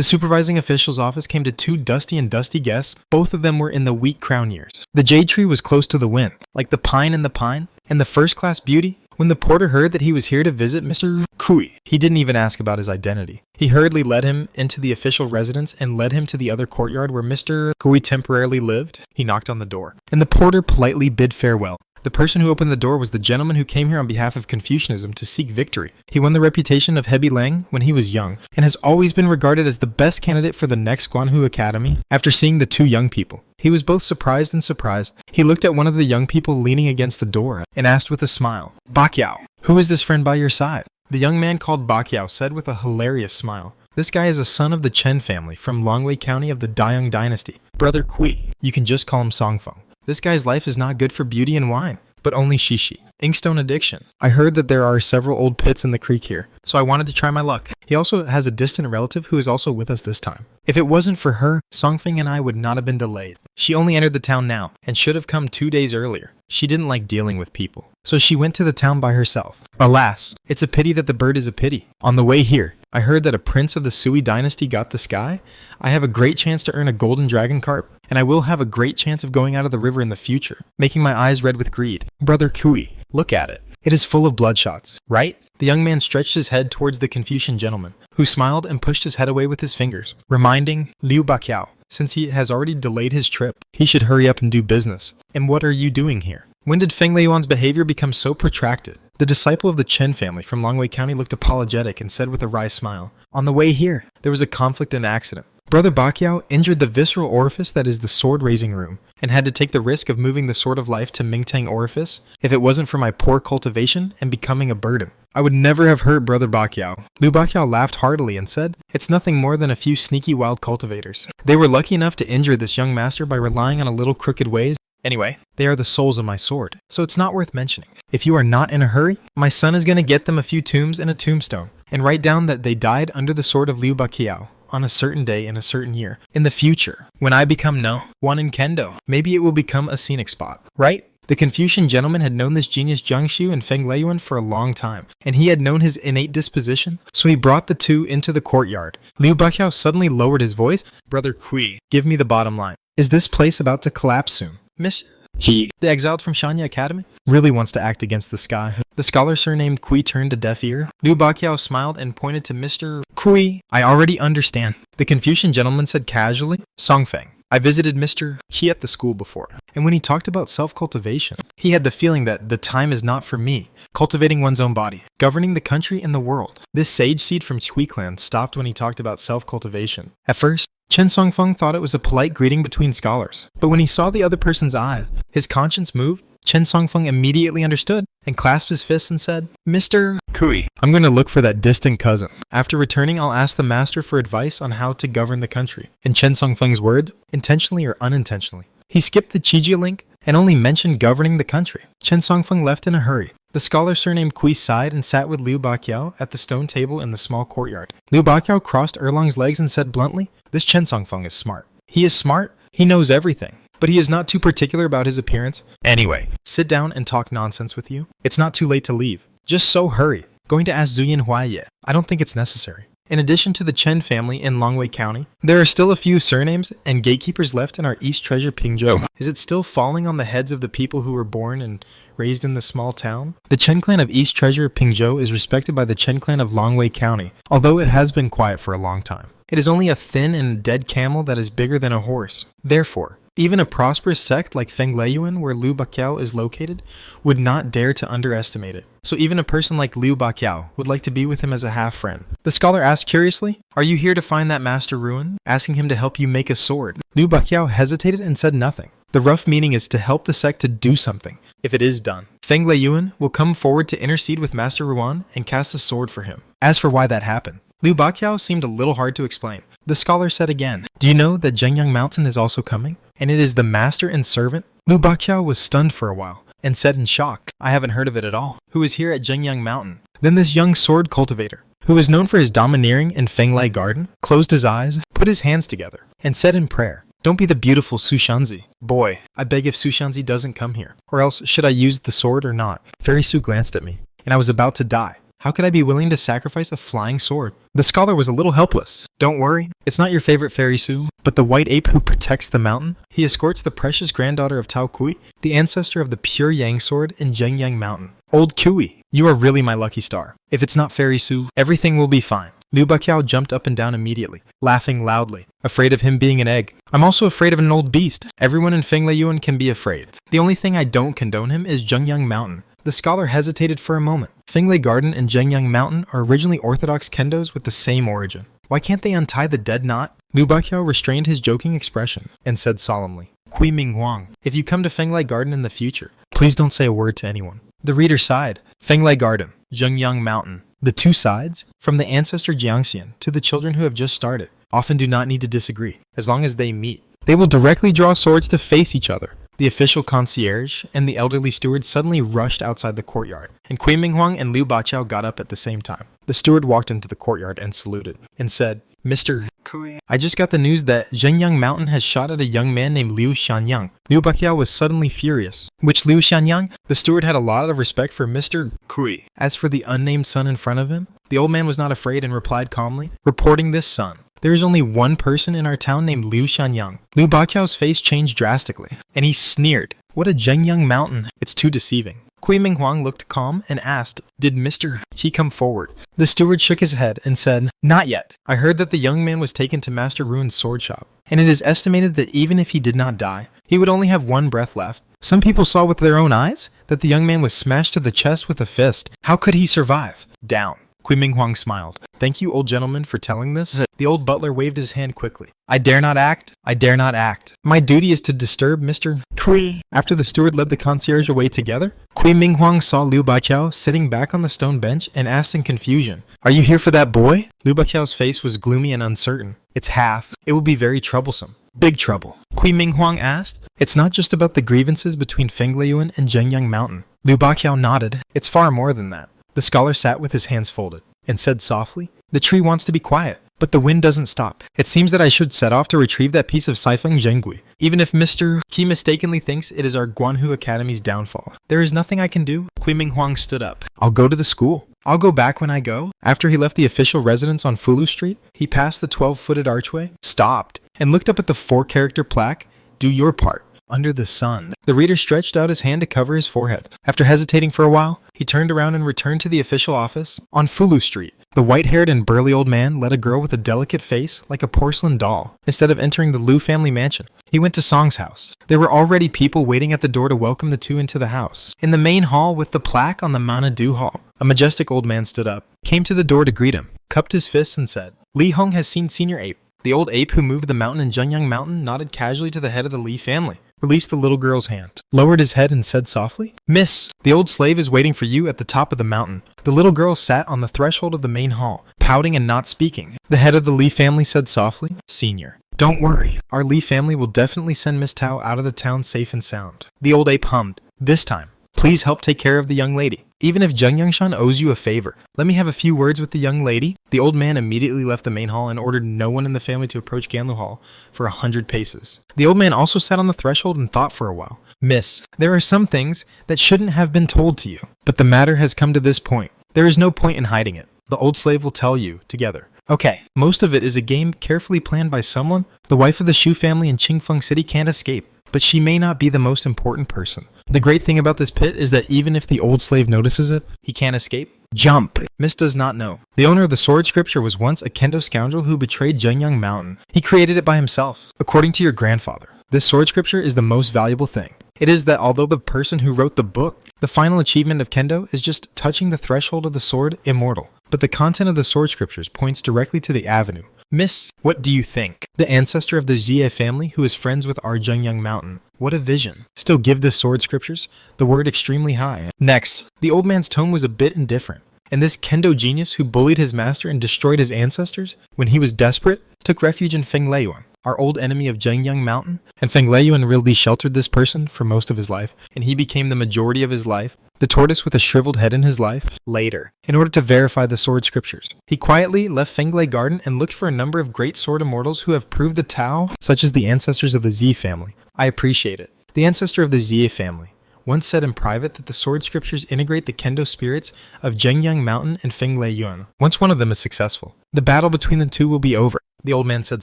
The supervising official's office came to two dusty guests. Both of them were in the wheat crown years. The jade tree was close to the wind, like the pine in the pine, and the first-class beauty. When the porter heard that he was here to visit Mr. Kui, he didn't even ask about his identity. He hurriedly led him into the official residence and led him to the other courtyard where Mr. Kui temporarily lived. He knocked on the door, and the porter politely bid farewell. The person who opened the door was the gentleman who came here on behalf of Confucianism to seek victory. He won the reputation of Hebi Lang when he was young, and has always been regarded as the best candidate for the next Guanhu Academy. After seeing the two young people, he was both surprised and surprised. He looked at one of the young people leaning against the door and asked with a smile, "Bakiao, who is this friend by your side?" The young man called Bakiao said with a hilarious smile, "This guy is a son of the Chen family from Longwei County of the Dayang dynasty. Brother Kui. You can just call him Songfeng. This guy's life is not good for beauty and wine, but only shishi, inkstone addiction. I heard that there are several old pits in the creek here, so I wanted to try my luck. He also has a distant relative who is also with us this time. If it wasn't for her, Songfeng and I would not have been delayed. She only entered the town now, and should have come 2 days earlier. She didn't like dealing with people, so she went to the town by herself. Alas, it's a pity that the bird is a pity. On the way here, I heard that a prince of the Sui dynasty got the sky. I have a great chance to earn a golden dragon carp, and I will have a great chance of going out of the river in the future, making my eyes red with greed. Brother Kui, look at it. It is full of bloodshots, right?" The young man stretched his head towards the Confucian gentleman, who smiled and pushed his head away with his fingers, reminding Liu Bakiao, since he has already delayed his trip, he should hurry up and do business. "And what are you doing here? When did Feng Leiyuan's behavior become so protracted?" The disciple of the Chen family from Longwei County looked apologetic and said with a wry smile, "On the way here, there was a conflict and accident. Brother Bakiao injured the visceral orifice that is the sword-raising room, and had to take the risk of moving the Sword of Life to Mingtang orifice if it wasn't for my poor cultivation and becoming a burden. I would never have hurt Brother Bakiao." Liu Bakiao laughed heartily and said, "It's nothing more than a few sneaky wild cultivators. They were lucky enough to injure this young master by relying on a little crooked ways. Anyway, they are the souls of my sword, so it's not worth mentioning. If you are not in a hurry, my son is going to get them a few tombs and a tombstone, and write down that they died under the sword of Liu Bakiao on a certain day in a certain year. In the future, when I become one in Kendo, maybe it will become a scenic spot, right?" The Confucian gentleman had known this genius Jiang Shu and Feng Leiyuan for a long time, and he had known his innate disposition, so he brought the two into the courtyard. Liu Bakiao suddenly lowered his voice. "Brother Kui, give me the bottom line. Is this place about to collapse soon? Miss He, the exiled from Shanya Academy, really wants to act against the sky." The scholar surnamed Kui turned a deaf ear. Liu Bakiao smiled and pointed to Mr. Kui. "I already understand." The Confucian gentleman said casually, "Songfeng, I visited Mr. Qi at the school before, and when he talked about self-cultivation, he had the feeling that the time is not for me, cultivating one's own body, governing the country and the world. This sage seed from Chui clan stopped when he talked about self-cultivation. At first, Chen Songfeng thought it was a polite greeting between scholars, but when he saw the other person's eyes, his conscience moved. Chen Songfeng immediately understood and clasped his fists and said, "Mr. Kui, I'm going to look for that distant cousin. After returning, I'll ask the master for advice on how to govern the country." In Chen Songfeng's words, intentionally or unintentionally, he skipped the Qijia link and only mentioned governing the country. Chen Songfeng left in a hurry. The scholar surnamed Kui sighed and sat with Liu Bakiao at the stone table in the small courtyard. Liu Bakiao crossed Erlong's legs and said bluntly, "This Chen Songfeng is smart. He is smart, he knows everything, but he is not too particular about his appearance. Anyway, sit down and talk nonsense with you. It's not too late to leave. Just so hurry. Going to ask Zuyin Huai yet? I don't think it's necessary." In addition to the Chen family in Longwei County, there are still a few surnames and gatekeepers left in our East Treasure Pingzhou. Is it still falling on the heads of the people who were born and raised in the small town? The Chen clan of East Treasure Pingzhou is respected by the Chen clan of Longwei County, although it has been quiet for a long time. It is only a thin and dead camel that is bigger than a horse. Therefore, even a prosperous sect like Feng Leiyuan, where Liu Bakiao is located, would not dare to underestimate it. So even a person like Liu Bakiao would like to be with him as a half-friend. The scholar asked curiously, "Are you here to find that Master Ruin?" asking him to help you make a sword. Liu Bakiao hesitated and said nothing. The rough meaning is to help the sect to do something. If it is done, Feng Leiyuan will come forward to intercede with Master Ruan and cast a sword for him. As for why that happened, Liu Bakiao seemed a little hard to explain. The scholar said again, "Do you know that Zhengyang Mountain is also coming? And it is the master and servant?" Liu Bakiao was stunned for a while, and said in shock, "I haven't heard of it at all. Who is here at Zhengyang Mountain?" Then this young sword cultivator, who was known for his domineering in Fenglai Garden, closed his eyes, put his hands together, and said in prayer, "Don't be the beautiful Su Shanzi. Boy, I beg if Su Shanzi doesn't come here, or else should I use the sword or not?" Fairy Su glanced at me, and I was about to die. How could I be willing to sacrifice a flying sword? The scholar was a little helpless. Don't worry, it's not your favorite fairy Su, but the white ape who protects the mountain. He escorts the precious granddaughter of Tao Kui, the ancestor of the pure Yang sword in Zhengyang Mountain. Old Kui, you are really my lucky star. If it's not fairy Su, everything will be fine. Liu Baqiao jumped up and down immediately, laughing loudly, afraid of him being an egg. I'm also afraid of an old beast. Everyone in Fengleiyuan can be afraid. The only thing I don't condone him is Zhengyang Mountain. The scholar hesitated for a moment. Fenglei Garden and Zhengyang Mountain are originally orthodox kendos with the same origin. Why can't they untie the dead knot? Liu Baqiao restrained his joking expression and said solemnly, Kui Ming Huang, if you come to Fenglei Garden in the future, please don't say a word to anyone. The reader sighed. Fenglei Garden, Zhengyang Mountain. The two sides, from the ancestor Jiangxian to the children who have just started, often do not need to disagree, as long as they meet. They will directly draw swords to face each other. The official concierge and the elderly steward suddenly rushed outside the courtyard, and Kui Minghuang and Liu Baqiao got up at the same time. The steward walked into the courtyard and saluted, and said, Mr. Kui, I just got the news that Zhengyang Mountain has shot at a young man named Liu Xianyang. Liu Baqiao was suddenly furious. Which Liu Xianyang? The steward had a lot of respect for Mr. Kui. As for the unnamed son in front of him, the old man was not afraid and replied calmly, reporting this son. There is only one person in our town named Liu Xianyang. Liu Baqiao's face changed drastically, and he sneered. What a Zhengyang Mountain. It's too deceiving. Kui Minghuang looked calm and asked, Did Mr. Qi come forward? The steward shook his head and said, Not yet. I heard that the young man was taken to Master Ruin's sword shop, and it is estimated that even if he did not die, he would only have one breath left. Some people saw with their own eyes that the young man was smashed to the chest with a fist. How could he survive? Down. Kui Minghuang smiled. Thank you, old gentleman, for telling this. The old butler waved his hand quickly. I dare not act. I dare not act. My duty is to disturb Mr. Kui. After the steward led the concierge away together, Kui Minghuang saw Liu Baqiao sitting back on the stone bench and asked in confusion, Are you here for that boy? Liu Baqiao's face was gloomy and uncertain. It's half. It will be very troublesome. Big trouble. Kui Minghuang asked. It's not just about the grievances between Fengleiyuan and Zhengyang Mountain. Liu Baqiao nodded. It's far more than that. The scholar sat with his hands folded and said softly, The tree wants to be quiet, but the wind doesn't stop. It seems that I should set off to retrieve that piece of Saifeng Zhengui, even if Mr. Qi mistakenly thinks it is our Guanhu Academy's downfall. There is nothing I can do. Kui Minghuang stood up. I'll go to the school. I'll go back when I go. After he left the official residence on Fulu Street, he passed the 12-footed archway, stopped, and looked up at the 4-character plaque, Do your part. Under the sun. The reader stretched out his hand to cover his forehead. After hesitating for a while, he turned around and returned to the official office on Fulu Street. The white-haired and burly old man led a girl with a delicate face like a porcelain doll. Instead of entering the Liu family mansion, he went to Song's house. There were already people waiting at the door to welcome the two into the house. In the main hall with the plaque on the Manadu Hall, a majestic old man stood up, came to the door to greet him, cupped his fists and said, Li Hong has seen Senior Ape. The old ape who moved the mountain in Zhengyang Mountain nodded casually to the head of the Li family, released the little girl's hand, lowered his head and said softly, Miss, the old slave is waiting for you at the top of the mountain. The little girl sat on the threshold of the main hall, pouting and not speaking. The head of the Li family said softly, Senior, don't worry. Our Li family will definitely send Miss Tao out of the town safe and sound. The old ape hummed, This time, please help take care of the young lady. Even if Zheng Yangshan owes you a favor, let me have a few words with the young lady. The old man immediately left the main hall and ordered no one in the family to approach Ganlu Hall for 100 paces. The old man also sat on the threshold and thought for a while. Miss, there are some things that shouldn't have been told to you, but the matter has come to this point. There is no point in hiding it. The old slave will tell you together. Okay, most of it is a game carefully planned by someone. The wife of the Shu family in Qingfeng City can't escape, but she may not be the most important person. The great thing about this pit is that even if the old slave notices it, he can't escape. Jump! Miss does not know. The owner of the sword scripture was once a kendo scoundrel who betrayed Zhengyang Mountain. He created it by himself, according to your grandfather. This sword scripture is the most valuable thing. It is that although the person who wrote the book, the final achievement of kendo is just touching the threshold of the sword immortal, but the content of the sword scriptures points directly to the avenue. Miss, what do you think? The ancestor of the Jie family who is friends with our Zhengyang Mountain. What a vision. Still give this sword scriptures the word extremely high. Next, the old man's tone was a bit indifferent, and this kendo genius who bullied his master and destroyed his ancestors when he was desperate took refuge in Fengleiyuan, our old enemy of Zhengyang Mountain, and Fengleiyuan really sheltered this person for most of his life, and he became the majority of his life, the tortoise with a shriveled head in his life, later, in order to verify the sword scriptures. He quietly left Fenglei Garden and looked for a number of great sword immortals who have proved the Tao, such as the ancestors of the Zi family. I appreciate it. The ancestor of the Zi family once said in private that the sword scriptures integrate the kendo spirits of Zhengyang Mountain and Feng Lei Yuan. Once one of them is successful, the battle between the two will be over, the old man said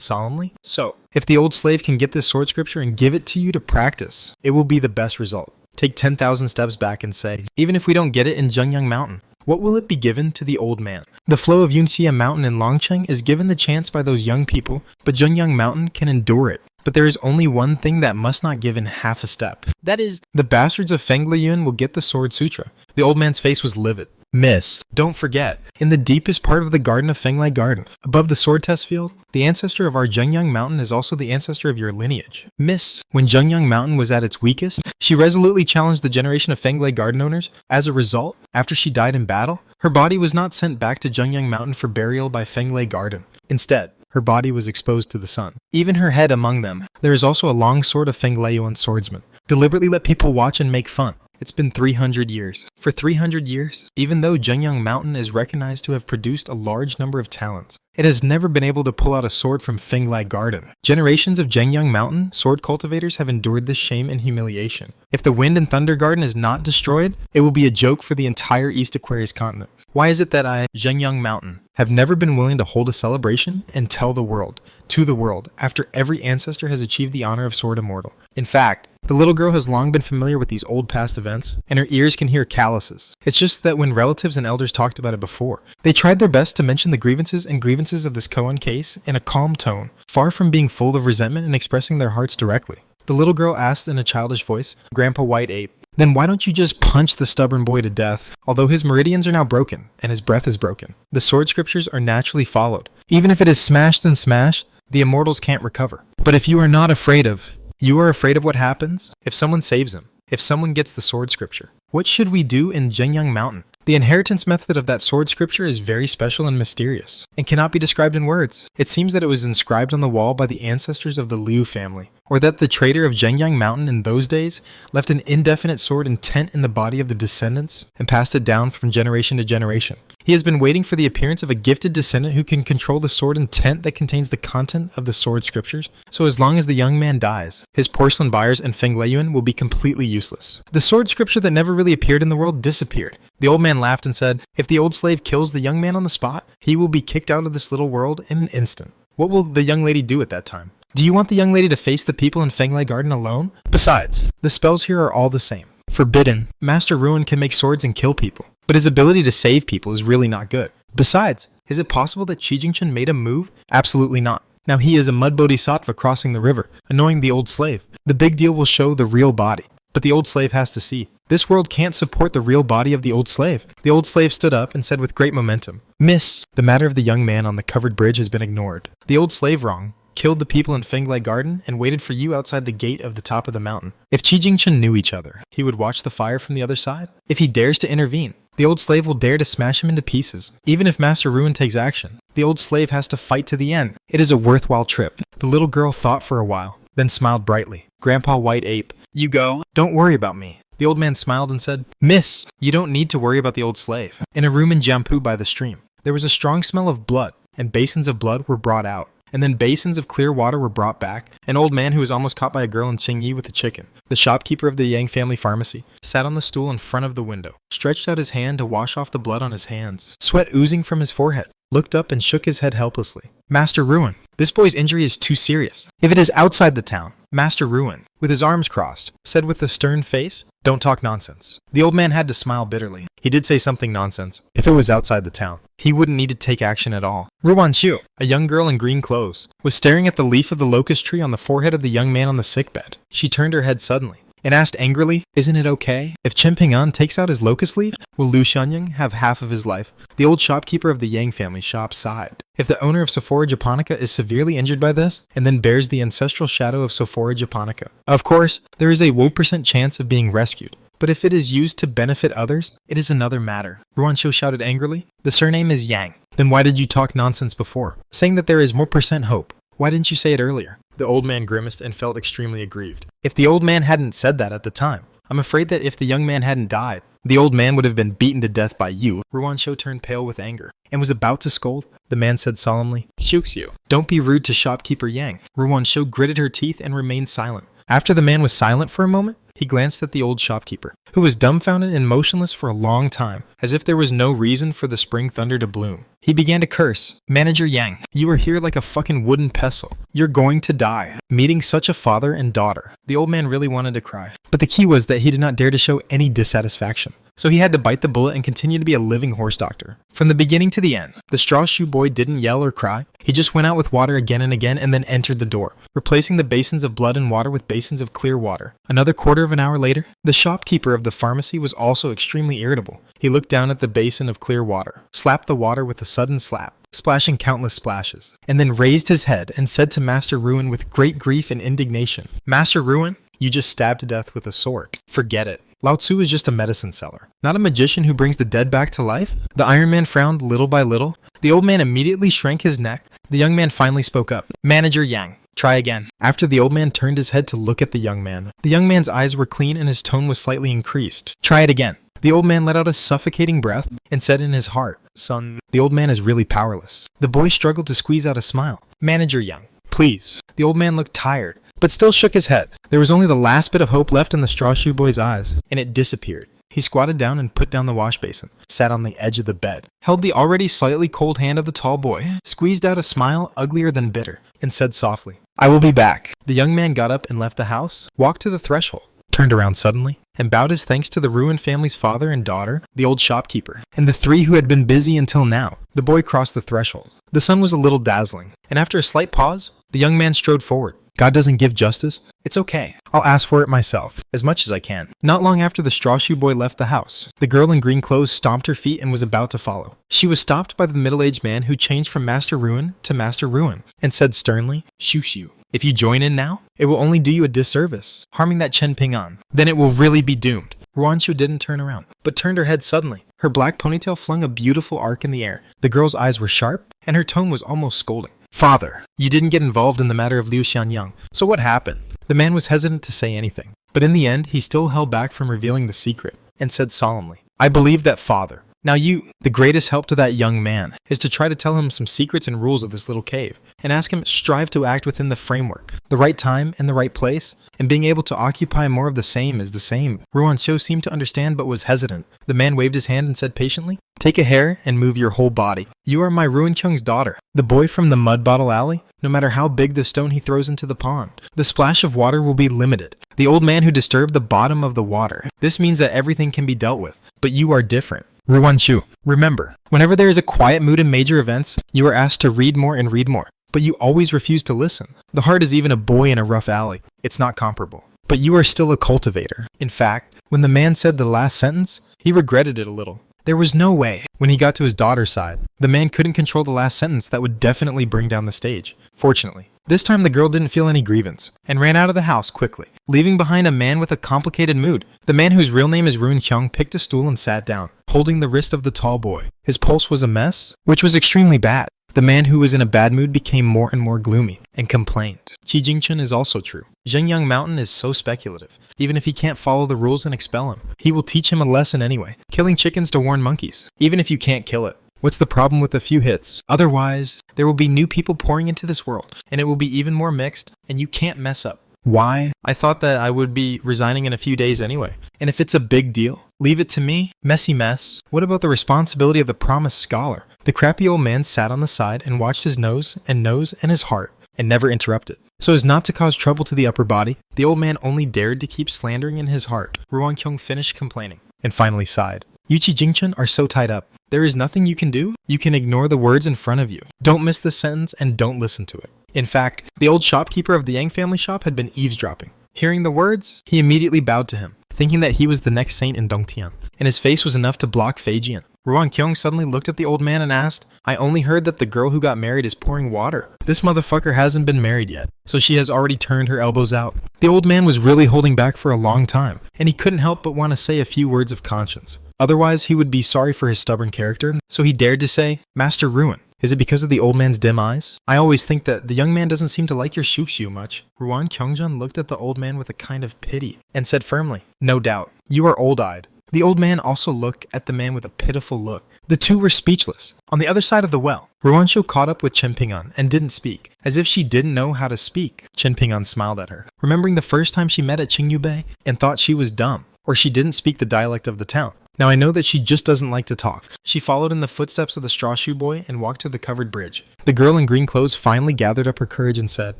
solemnly. So, if the old slave can get this sword scripture and give it to you to practice, it will be the best result. Take 10,000 steps back and say, even if we don't get it in Zhengyang Mountain, what will it be given to the old man? The flow of Yunxia Mountain in Longcheng is given the chance by those young people, but Zhengyang Mountain can endure it. But there is only one thing that must not give in half a step. That is, the bastards of Feng Lei Yuan will get the Sword Sutra. The old man's face was livid. Miss, don't forget, in the deepest part of the garden of Feng Lei Garden, above the sword test field, the ancestor of our Zhengyang Mountain is also the ancestor of your lineage. Miss, when Zhengyang Mountain was at its weakest, she resolutely challenged the generation of Feng Lei Garden owners. As a result, after she died in battle, her body was not sent back to Zhengyang Mountain for burial by Feng Lei Garden. Instead, her body was exposed to the sun. Even her head among them. There is also a long sword of Feng Lei Yuan swordsman. Deliberately let people watch and make fun. It's been 300 years. For 300 years, even though Zhengyang Mountain is recognized to have produced a large number of talents, it has never been able to pull out a sword from Feng Lei Garden. Generations of Zhengyang Mountain sword cultivators have endured this shame and humiliation. If the Wind and Thunder Garden is not destroyed, it will be a joke for the entire East Aquarius continent. Why is it that I, Zhengyang Mountain, have never been willing to hold a celebration and tell the world, to the world, after every ancestor has achieved the honor of Sword Immortal? In fact, the little girl has long been familiar with these old past events, and her ears can hear calluses. It's just that when relatives and elders talked about it before, they tried their best to mention the grievances of this koan case in a calm tone, far from being full of resentment and expressing their hearts directly. The little girl asked in a childish voice, Grandpa White Ape, then why don't you just punch the stubborn boy to death? Although his meridians are now broken, and his breath is broken, the sword scriptures are naturally followed. Even if it is smashed and smashed, the immortals can't recover. But if you are not afraid of, you are afraid of what happens if someone saves him, if someone gets the sword scripture. What should we do in Zhengyang Mountain? The inheritance method of that sword scripture is very special and mysterious, and cannot be described in words. It seems that it was inscribed on the wall by the ancestors of the Liu family, or that the trader of Zhengyang Mountain in those days left an indefinite sword intent in the body of the descendants and passed it down from generation to generation. He has been waiting for the appearance of a gifted descendant who can control the sword intent that contains the content of the sword scriptures, so as long as the young man dies, his porcelain buyers and Feng Lei Yuan will be completely useless. The sword scripture that never really appeared in the world disappeared. The old man laughed and said, if the old slave kills the young man on the spot, he will be kicked out of this little world in an instant. What will the young lady do at that time? Do you want the young lady to face the people in Feng Lei Garden alone? Besides, the spells here are all the same. Forbidden. Master Ruin can make swords and kill people, but his ability to save people is really not good. Besides, is it possible that Qi Jingchen made a move? Absolutely not. Now he is a mud bodhisattva crossing the river, annoying the old slave. The big deal will show the real body, but the old slave has to see. This world can't support the real body of the old slave. The old slave stood up and said with great momentum, Miss, the matter of the young man on the covered bridge has been ignored. The old slave wrong, killed the people in Feng Lei Garden, and waited for you outside the gate of the top of the mountain. If Qi Jingchen knew each other, he would watch the fire from the other side. If he dares to intervene, the old slave will dare to smash him into pieces. Even if Master Ruin takes action, the old slave has to fight to the end. It is a worthwhile trip. The little girl thought for a while, then smiled brightly. Grandpa White Ape, you go. Don't worry about me. The old man smiled and said, Miss, you don't need to worry about the old slave. In a room in Jiangpu by the stream, there was a strong smell of blood, and basins of blood were brought out. And then basins of clear water were brought back. An old man who was almost caught by a girl in Qingyi with a chicken, the shopkeeper of the Yang family pharmacy, sat on the stool in front of the window, stretched out his hand to wash off the blood on his hands, sweat oozing from his forehead, looked up and shook his head helplessly. Master Ruin, this boy's injury is too serious. If it is outside the town, Master Ruin, with his arms crossed, said with a stern face, don't talk nonsense. The old man had to smile bitterly. He did say something nonsense. If it was outside the town, he wouldn't need to take action at all. Ruan Xiu, a young girl in green clothes, was staring at the leaf of the locust tree on the forehead of the young man on the sickbed. She turned her head suddenly and asked angrily, isn't it okay? If Chen Ping'an takes out his locust leaf, will Lu Xianying have half of his life? The old shopkeeper of the Yang family shop sighed. If the owner of Sophora japonica is severely injured by this, and then bears the ancestral shadow of Sophora japonica, of course, there is a 1% chance of being rescued. But if it is used to benefit others, it is another matter. Ruanqiu shouted angrily, the surname is Yang. Then why did you talk nonsense before? Saying that there is more percent hope. Why didn't you say it earlier? The old man grimaced and felt extremely aggrieved. If the old man hadn't said that at the time, I'm afraid that if the young man hadn't died, the old man would have been beaten to death by you. Ruanqiu turned pale with anger and was about to scold. The man said solemnly, Xiuxiu, don't be rude to shopkeeper Yang. Ruanqiu gritted her teeth and remained silent. After the man was silent for a moment, He glanced at the old shopkeeper, who was dumbfounded and motionless for a long time, as if there was no reason for the spring thunder to bloom. He began to curse. Manager Yang, you are here like a fucking wooden pestle. You're going to die. Meeting such a father and daughter. The old man really wanted to cry. But the key was that he did not dare to show any dissatisfaction. So he had to bite the bullet and continue to be a living horse doctor. From the beginning to the end, the straw shoe boy didn't yell or cry. He just went out with water again and again and then entered the door, replacing the basins of blood and water with basins of clear water. Another quarter of an hour later, the shopkeeper of the pharmacy was also extremely irritable. He looked down at the basin of clear water, slapped the water with a sudden slap, splashing countless splashes, and then raised his head and said to Master Ruin with great grief and indignation, Master Ruin, you just stabbed to death with a sword. Forget it. Lao Tzu is just a medicine seller, not a magician who brings the dead back to life. The Iron Man frowned little by little. The old man immediately shrank his neck. The young man finally spoke up. Manager Yang, try again. After the old man turned his head to look at the young man's eyes were clean and his tone was slightly increased. Try it again. The old man let out a suffocating breath and said in his heart, Son, the old man is really powerless. The boy struggled to squeeze out a smile. Manager Yang, please. The old man looked tired, but still shook his head. There was only the last bit of hope left in the straw shoe boy's eyes, and it disappeared. He squatted down and put down the wash basin, sat on the edge of the bed, held the already slightly cold hand of the tall boy, squeezed out a smile uglier than bitter, and said softly, I will be back. The young man got up and left the house, walked to the threshold, turned around suddenly, and bowed his thanks to the ruined family's father and daughter, the old shopkeeper, and the three who had been busy until now. The boy crossed the threshold. The sun was a little dazzling, and after a slight pause, the young man strode forward. God doesn't give justice. It's okay. I'll ask for it myself, as much as I can. Not long after the straw shoe boy left the house, the girl in green clothes stomped her feet and was about to follow. She was stopped by the middle-aged man who changed from Master Ruin to Master Ruin, and said sternly, Shoo, if you join in now, it will only do you a disservice, harming that Chen Ping-an. Then it will really be doomed. Ruanshu didn't turn around, but turned her head suddenly. Her black ponytail flung a beautiful arc in the air. The girl's eyes were sharp, and her tone was almost scolding. Father, you didn't get involved in the matter of Liu Xianyang, so what happened? The man was hesitant to say anything, but in the end, he still held back from revealing the secret, and said solemnly, I believe that father. Now the greatest help to that young man is to try to tell him some secrets and rules of this little cave, and ask him strive to act within the framework, the right time and the right place, and being able to occupy more of the same is the same. Ruanshu seemed to understand but was hesitant. The man waved his hand and said patiently, Take a hair and move your whole body. You are my Ruinkyung's daughter, the boy from the mud bottle alley. No matter how big the stone he throws into the pond, the splash of water will be limited. The old man who disturbed the bottom of the water. This means that everything can be dealt with, but you are different. Ruanshu, remember, whenever there is a quiet mood in major events, you are asked to read more and read more, but you always refuse to listen. The heart is even a boy in a rough alley. It's not comparable. But you are still a cultivator. In fact, when the man said the last sentence, he regretted it a little. There was no way, when he got to his daughter's side, the man couldn't control the last sentence that would definitely bring down the stage. Fortunately, this time the girl didn't feel any grievance, and ran out of the house quickly, leaving behind a man with a complicated mood. The man whose real name is Ruinkyung picked a stool and sat down, holding the wrist of the tall boy. His pulse was a mess, which was extremely bad. The man who was in a bad mood became more and more gloomy, and complained. Qi Jingchen is also true. Zhengyang Mountain is so speculative. Even if he can't follow the rules and expel him, he will teach him a lesson anyway. Killing chickens to warn monkeys, even if you can't kill it. What's the problem with a few hits? Otherwise, there will be new people pouring into this world, and it will be even more mixed, and you can't mess up. Why? I thought that I would be resigning in a few days anyway. And if it's a big deal, leave it to me. Messy mess. What about the responsibility of the promised scholar? The crappy old man sat on the side and watched his nose and his heart, and never interrupted. So as not to cause trouble to the upper body, the old man only dared to keep slandering in his heart. Ruankyung finished complaining, and finally sighed. You Qi Jingchen are so tied up. There is nothing you can do. You can ignore the words in front of you. Don't miss the sentence and don't listen to it. In fact, the old shopkeeper of the Yang family shop had been eavesdropping. Hearing the words, he immediately bowed to him, thinking that he was the next saint in Dongtian, and his face was enough to block Fei Jian. Ruankyung suddenly looked at the old man and asked, I only heard that the girl who got married is pouring water. This motherfucker hasn't been married yet, so she has already turned her elbows out. The old man was really holding back for a long time, and he couldn't help but want to say a few words of conscience. Otherwise, he would be sorry for his stubborn character, so he dared to say, Master Ruin. Is it because of the old man's dim eyes? I always think that the young man doesn't seem to like your shushu much. Ruan Kyungjan looked at the old man with a kind of pity, and said firmly, No doubt, you are old-eyed. The old man also looked at the man with a pitiful look. The two were speechless. On the other side of the well, Ruansho caught up with Chen Pingan and didn't speak, as if she didn't know how to speak. Chen Pingan smiled at her, remembering the first time she met at Qingyubei and thought she was dumb, or she didn't speak the dialect of the town. Now I know that she just doesn't like to talk. She followed in the footsteps of the straw shoe boy and walked to the covered bridge. The girl in green clothes finally gathered up her courage and said,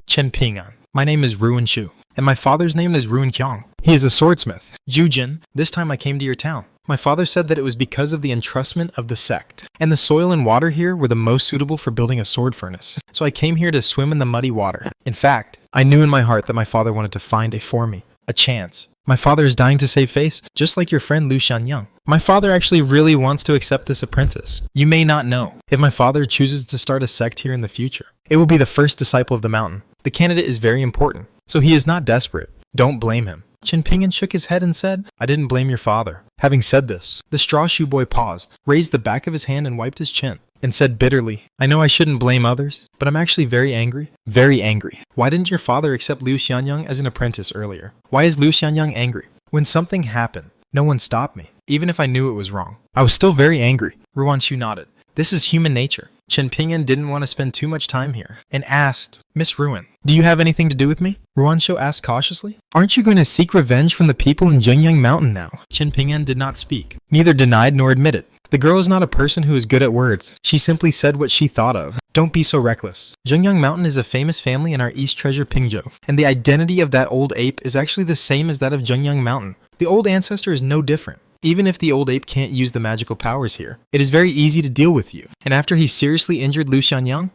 Chen Pingan, my name is Ruanshu, and my father's name is Ruanqiang. He is a swordsmith. Jujin, this time I came to your town. My father said that it was because of the entrustment of the sect, and the soil and water here were the most suitable for building a sword furnace. So I came here to swim in the muddy water. In fact, I knew in my heart that my father wanted to find for me a chance. My father is dying to save face, just like your friend Lu Xianyang. My father actually really wants to accept this apprentice. You may not know, if my father chooses to start a sect here in the future, it will be the first disciple of the mountain. The candidate is very important, so he is not desperate. Don't blame him. Chen Pingan shook his head and said, I didn't blame your father. Having said this, the straw shoe boy paused, raised the back of his hand and wiped his chin, and said bitterly, I know I shouldn't blame others, but I'm actually very angry. Very angry. Why didn't your father accept Liu Xianyang as an apprentice earlier? Why is Liu Xianyang angry? When something happened, no one stopped me, even if I knew it was wrong. I was still very angry. Ruanshu nodded. This is human nature. Chen Pingan didn't want to spend too much time here, and asked, Miss Ruan, do you have anything to do with me? Ruansho asked cautiously. Aren't you going to seek revenge from the people in Zhengyang Mountain now? Chen Pingan did not speak, neither denied nor admitted. The girl is not a person who is good at words. She simply said what she thought of. Don't be so reckless. Zhengyang Mountain is a famous family in our East Treasure Pingzhou, and the identity of that old ape is actually the same as that of Zhengyang Mountain. The old ancestor is no different. Even if the old ape can't use the magical powers here, it is very easy to deal with you. And after he seriously injured Lu Xianyang,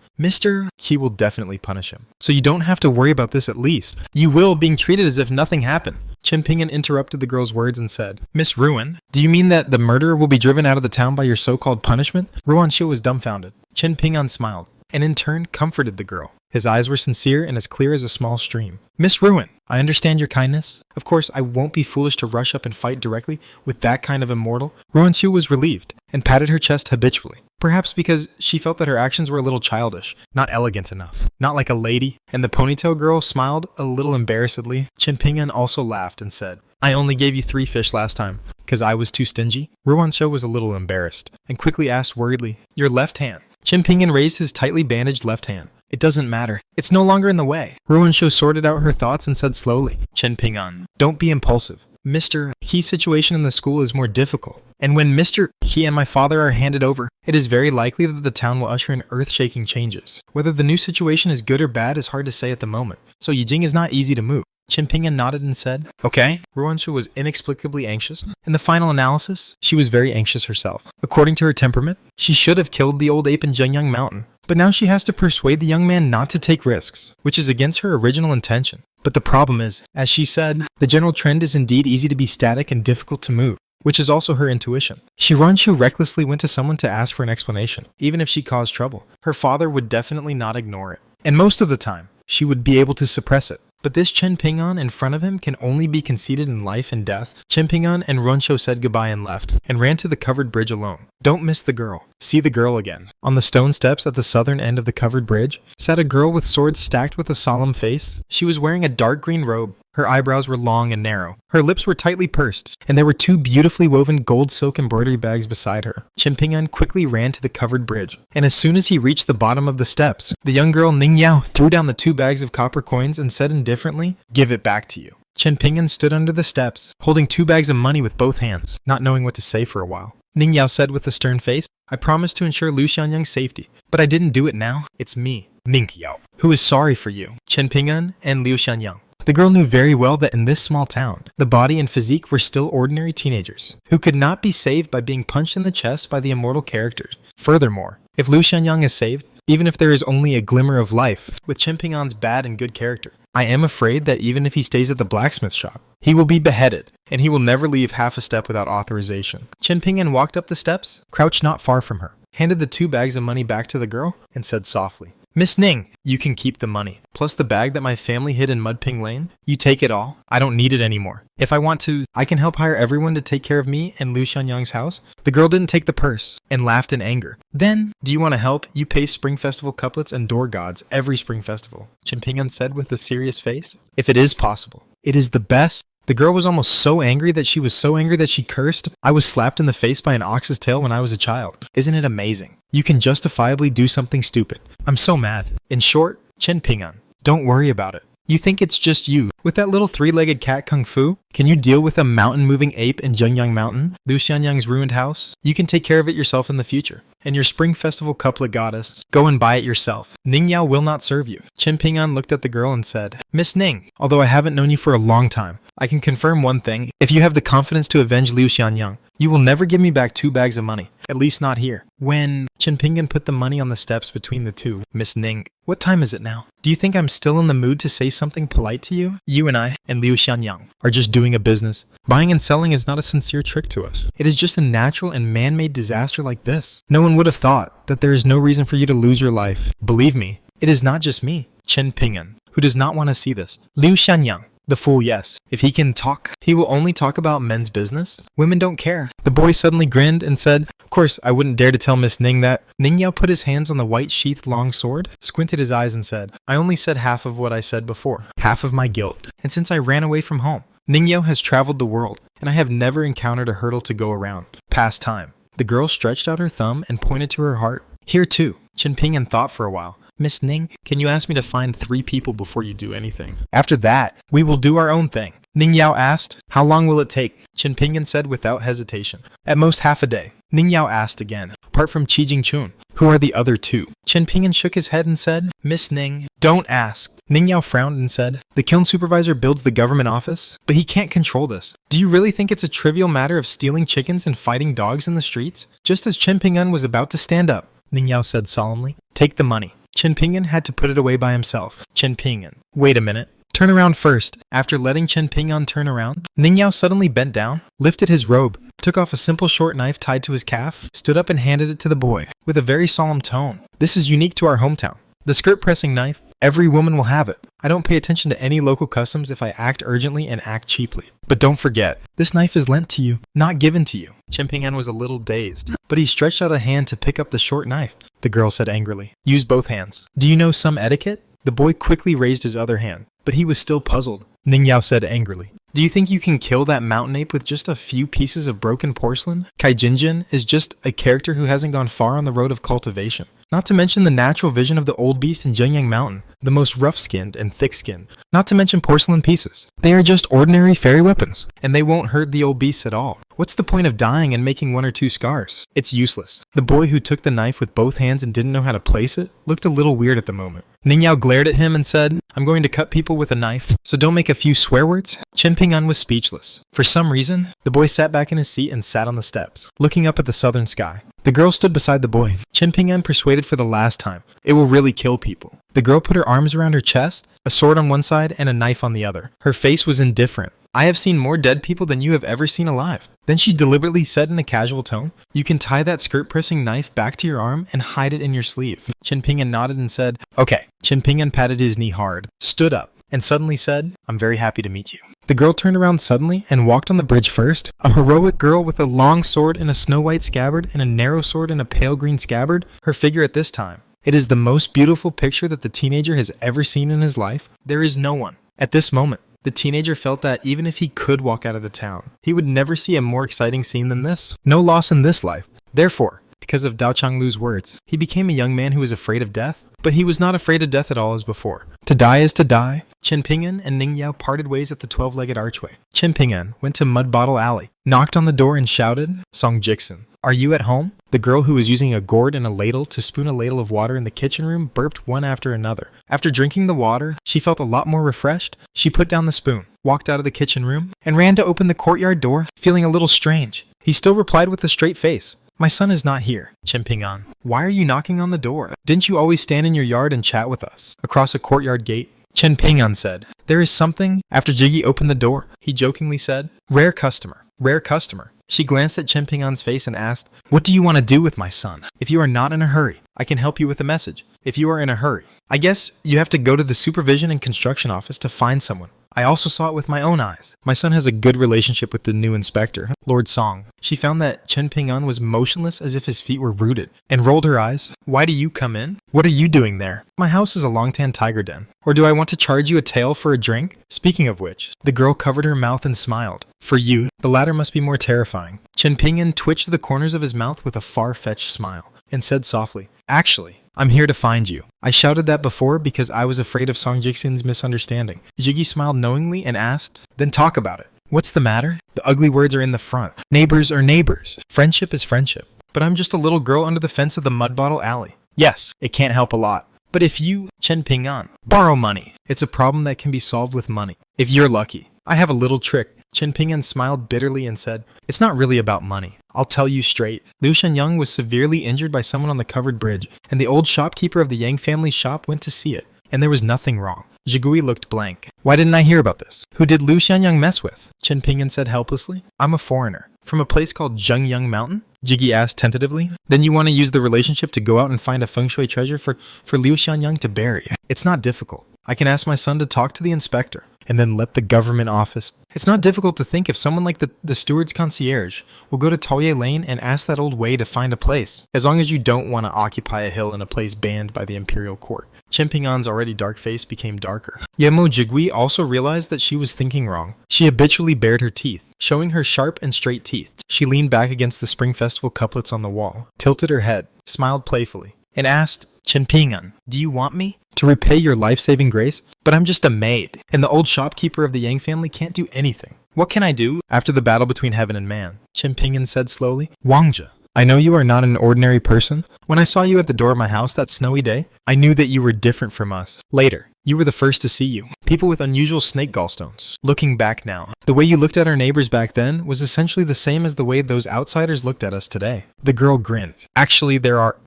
he will definitely punish him. So you don't have to worry about this at least. You will, being treated as if nothing happened. Chen Pingan interrupted the girl's words and said, Miss Ruan, do you mean that the murderer will be driven out of the town by your so-called punishment? Ruanshu was dumbfounded. Chen Pingan smiled, and in turn comforted the girl. His eyes were sincere and as clear as a small stream. Miss Ruan, I understand your kindness. Of course, I won't be foolish to rush up and fight directly with that kind of immortal. Ruanshu was relieved and patted her chest habitually. Perhaps because she felt that her actions were a little childish, not elegant enough, not like a lady, and the ponytail girl smiled a little embarrassedly. Chen Pingan also laughed and said, I only gave you 3 fish last time, because I was too stingy. Ruanshu was a little embarrassed, and quickly asked worriedly, Your left hand. Chen Pingan raised his tightly bandaged left hand. It doesn't matter. It's no longer in the way. Ruanshu sorted out her thoughts and said slowly, Chen Pingan, don't be impulsive. Mr. He's situation in the school is more difficult. And when Mr. He and my father are handed over, it is very likely that the town will usher in earth-shaking changes. Whether the new situation is good or bad is hard to say at the moment, so Yijing is not easy to move. Chen Pingan nodded and said, Okay. Ruanshu was inexplicably anxious. In the final analysis, she was very anxious herself. According to her temperament, she should have killed the old ape in Zhengyang Mountain. But now she has to persuade the young man not to take risks, which is against her original intention. But the problem is, as she said, the general trend is indeed easy to be static and difficult to move, which is also her intuition. Ruanshu recklessly went to someone to ask for an explanation. Even if she caused trouble, her father would definitely not ignore it. And most of the time, she would be able to suppress it. But this Chen Pingan in front of him can only be conceited in life and death. Chen Pingan and Ruanshu said goodbye and left, and ran to the covered bridge alone. Don't miss the girl. See the girl again. On the stone steps at the southern end of the covered bridge sat a girl with swords stacked with a solemn face. She was wearing a dark green robe. Her eyebrows were long and narrow. Her lips were tightly pursed, and there were 2 beautifully woven gold silk embroidery bags beside her. Chen Pingan quickly ran to the covered bridge, and as soon as he reached the bottom of the steps, the young girl Ning Yao threw down the 2 bags of copper coins and said indifferently, Give it back to you. Chen Pingan stood under the steps, holding 2 bags of money with both hands, not knowing what to say for a while. Ning Yao said with a stern face, I promised to ensure Lu Xianyang's safety, but I didn't do it now. It's me, Ning Yao, who is sorry for you, Chen Pingan and Liu Xianyang. The girl knew very well that in this small town, the body and physique were still ordinary teenagers, who could not be saved by being punched in the chest by the immortal characters. Furthermore, if Lu Xianyang is saved, even if there is only a glimmer of life, with Chen Pingan's bad and good character, I am afraid that even if he stays at the blacksmith shop, he will be beheaded, and he will never leave half a step without authorization. Chen Pingan walked up the steps, crouched not far from her, handed the 2 bags of money back to the girl, and said softly, Miss Ning, you can keep the money, plus the bag that my family hid in Mudping Lane. You take it all. I don't need it anymore. If I want to, I can help hire everyone to take care of me and Lu Xianyang's house. The girl didn't take the purse and laughed in anger. Then, do you want to help? You pay Spring Festival couplets and door gods every Spring Festival, Chen Pingan said with a serious face. If it is possible, it is the best The girl was almost so angry that she cursed. I was slapped in the face by an ox's tail when I was a child. Isn't it amazing? You can justifiably do something stupid. I'm so mad. In short, Chen Ping'an, don't worry about it. You think it's just you. With that little three-legged cat kung fu, can you deal with a mountain-moving ape in Zhengyang Mountain, Liu Xianyang's ruined house? You can take care of it yourself in the future. And your Spring Festival couplet goddess, go and buy it yourself. Ning Yao will not serve you. Chen Ping'an looked at the girl and said, Miss Ning, although I haven't known you for a long time, I can confirm one thing. If you have the confidence to avenge Liu Xianyang, you will never give me back 2 bags of money. At least not here. When Chen Ping'an put the money on the steps between the two, Miss Ning, what time is it now? Do you think I'm still in the mood to say something polite to you? You and I, and Liu Xianyang, are just doing a business. Buying and selling is not a sincere trick to us. It is just a natural and man-made disaster like this. No one would have thought that there is no reason for you to lose your life. Believe me, it is not just me, Chen Ping'an, who does not want to see this. Liu Xianyang, the fool, yes. If he can talk, he will only talk about men's business. Women don't care. The boy suddenly grinned and said, of course, I wouldn't dare to tell Miss Ning that. Ning Yao put his hands on the white sheathed long sword, squinted his eyes and said, I only said half of what I said before. Half of my guilt. And since I ran away from home, Ning Yao has traveled the world, and I have never encountered a hurdle to go around. Past time. The girl stretched out her thumb and pointed to her heart. Here too. Chen Ping'an thought for a while. Miss Ning, can you ask me to find 3 people before you do anything? After that, we will do our own thing. Ning Yao asked, how long will it take? Chen Ping'an said without hesitation. At most half a day. Ning Yao asked again, apart from Qi Jingchun, who are the other 2? Chen Ping'an shook his head and said, Miss Ning, don't ask. Ning Yao frowned and said, the kiln supervisor builds the government office, but he can't control this. Do you really think it's a trivial matter of stealing chickens and fighting dogs in the streets? Just as Chen Ping'an was about to stand up, Ning Yao said solemnly, take the money. Chen Ping'an had to put it away by himself. Chen Ping'an, wait a minute. Turn around first. After letting Chen Ping'an turn around, Ning Yao suddenly bent down, lifted his robe, took off a simple short knife tied to his calf, stood up and handed it to the boy, with a very solemn tone. This is unique to our hometown. The skirt-pressing knife, every woman will have it. I don't pay attention to any local customs if I act urgently and act cheaply. But don't forget, this knife is lent to you, not given to you. Chen Ping'an was a little dazed, but he stretched out a hand to pick up the short knife. The girl said angrily, use both hands. Do you know some etiquette? The boy quickly raised his other hand, but he was still puzzled. Ning Yao said angrily, do you think you can kill that mountain ape with just a few pieces of broken porcelain? Kai Jinjin is just a character who hasn't gone far on the road of cultivation. Not to mention the natural vision of the old beast in Zhengyang Mountain, the most rough-skinned and thick-skinned. Not to mention porcelain pieces. They are just ordinary fairy weapons, and they won't hurt the old beast at all. What's the point of dying and making 1 or 2 scars? It's useless. The boy who took the knife with both hands and didn't know how to place it looked a little weird at the moment. Ning Yao glared at him and said, I'm going to cut people with a knife, so don't make a few swear words. Chen Ping'an was speechless. For some reason, the boy sat back in his seat and sat on the steps, looking up at the southern sky. The girl stood beside the boy. Chen Ping'an persuaded for the last time. It will really kill people. The girl put her arms around her chest, a sword on one side and a knife on the other. Her face was indifferent. I have seen more dead people than you have ever seen alive. Then she deliberately said in a casual tone, you can tie that skirt-pressing knife back to your arm and hide it in your sleeve. Chen Ping'an nodded and said, okay. Chen Ping'an patted his knee hard, stood up, and suddenly said, I'm very happy to meet you. The girl turned around suddenly and walked on the bridge first. A heroic girl with a long sword in a snow-white scabbard and a narrow sword in a pale green scabbard, her figure at this time. It is the most beautiful picture that the teenager has ever seen in his life. There is no one. At this moment, the teenager felt that even if he could walk out of the town, he would never see a more exciting scene than this. No loss in this life. Therefore, because of Dao Changlu's words, he became a young man who was afraid of death, but he was not afraid of death at all as before. To die is to die. Chen Ping'an and Ning Yao parted ways at the 12-legged archway. Chen Ping'an went to Mud Bottle Alley, knocked on the door and shouted, Song Jixin, are you at home? The girl who was using a gourd and a ladle to spoon a ladle of water in the kitchen room burped one after another. After drinking the water, she felt a lot more refreshed. She put down the spoon, walked out of the kitchen room, and ran to open the courtyard door, feeling a little strange. He still replied with a straight face. My son is not here, Chen Ping'an. Why are you knocking on the door? Didn't you always stand in your yard and chat with us? Across a courtyard gate, Chen Ping'an said, there is something. After Jiggy opened the door, he jokingly said, rare customer, rare customer. She glanced at Chen Ping'an's face and asked, what do you want to do with my son? If you are not in a hurry, I can help you with a message. If you are in a hurry, I guess you have to go to the supervision and construction office to find someone. I also saw it with my own eyes. My son has a good relationship with the new inspector, Lord Song. She found that Chen Ping-an was motionless as if his feet were rooted, and rolled her eyes. Why do you come in? What are you doing there? My house is a Longtan tiger den. Or do I want to charge you a tael for a drink? Speaking of which, the girl covered her mouth and smiled. For you, the latter must be more terrifying. Chen Ping-an twitched the corners of his mouth with a far-fetched smile, and said softly, actually, I'm here to find you. I shouted that before because I was afraid of Song Jiksin's misunderstanding. Jiggy smiled knowingly and asked, then talk about it. What's the matter? The ugly words are in the front. Neighbors are neighbors. Friendship is friendship. But I'm just a little girl under the fence of the Mud Bottle Alley. Yes, it can't help a lot. But if you, Chen Ping-an, borrow money, it's a problem that can be solved with money. If you're lucky. I have a little trick. Chen Ping-an smiled bitterly and said, it's not really about money. I'll tell you straight. Liu Shangyang was severely injured by someone on the covered bridge, and the old shopkeeper of the Yang family's shop went to see it, and there was nothing wrong. Zhigui looked blank. Why didn't I hear about this? Who did Liu Shangyang mess with? Chen Ping-an said helplessly. I'm a foreigner. From a place called Zhengyang Mountain? Jiggy asked tentatively. Then you want to use the relationship to go out and find a feng shui treasure for Liu Shangyang to bury. It's not difficult. I can ask my son to talk to the inspector, and then let the government office. It's not difficult to think if someone like the steward's concierge will go to Taoye Lane and ask that old Wei to find a place, as long as you don't want to occupy a hill in a place banned by the imperial court. Chen Ping-an's already dark face became darker. Yemo Jigui also realized that she was thinking wrong. She habitually bared her teeth, showing her sharp and straight teeth. She leaned back against the Spring Festival couplets on the wall, tilted her head, smiled playfully, and asked, Chen Ping-an, do you want me to repay your life-saving grace? But I'm just a maid, and the old shopkeeper of the Yang family can't do anything. What can I do after the battle between heaven and man? Chen Ping-an said slowly. Wangzhe, I know you are not an ordinary person. When I saw you at the door of my house that snowy day, I knew that you were different from us. Later, you were the first to see you. People with unusual snake gallstones. Looking back now, the way you looked at our neighbors back then was essentially the same as the way those outsiders looked at us today. The girl grinned. Actually,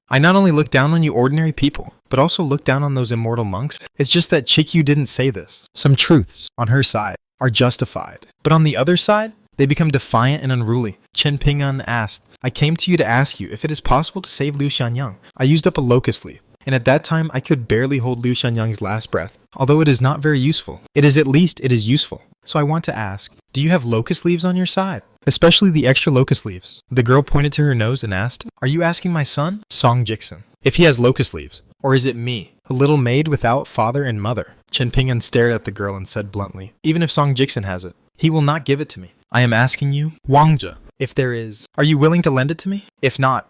I not only look down on you ordinary people, but also look down on those immortal monks. It's just that Chikyu didn't say this. Some truths, on her side, are justified. But on the other side, they become defiant and unruly. Chen Ping-an asked, I came to you to ask you if it is possible to save Liu Shangyang. I used up a locust leaf, and at that time I could barely hold Liu Shangyang's last breath. Although it is not very useful, it is useful. So I want to ask, do you have locust leaves on your side? Especially the extra locust leaves. The girl pointed to her nose and asked, are you asking my son, Song Jiksin, if he has locust leaves? Or is it me, a little maid without father and mother? Chen Ping-an stared at the girl and said bluntly, even if Song Jiksin has it, he will not give it to me. I am asking you, Wangzhe, if there is, are you willing to lend it to me? If not,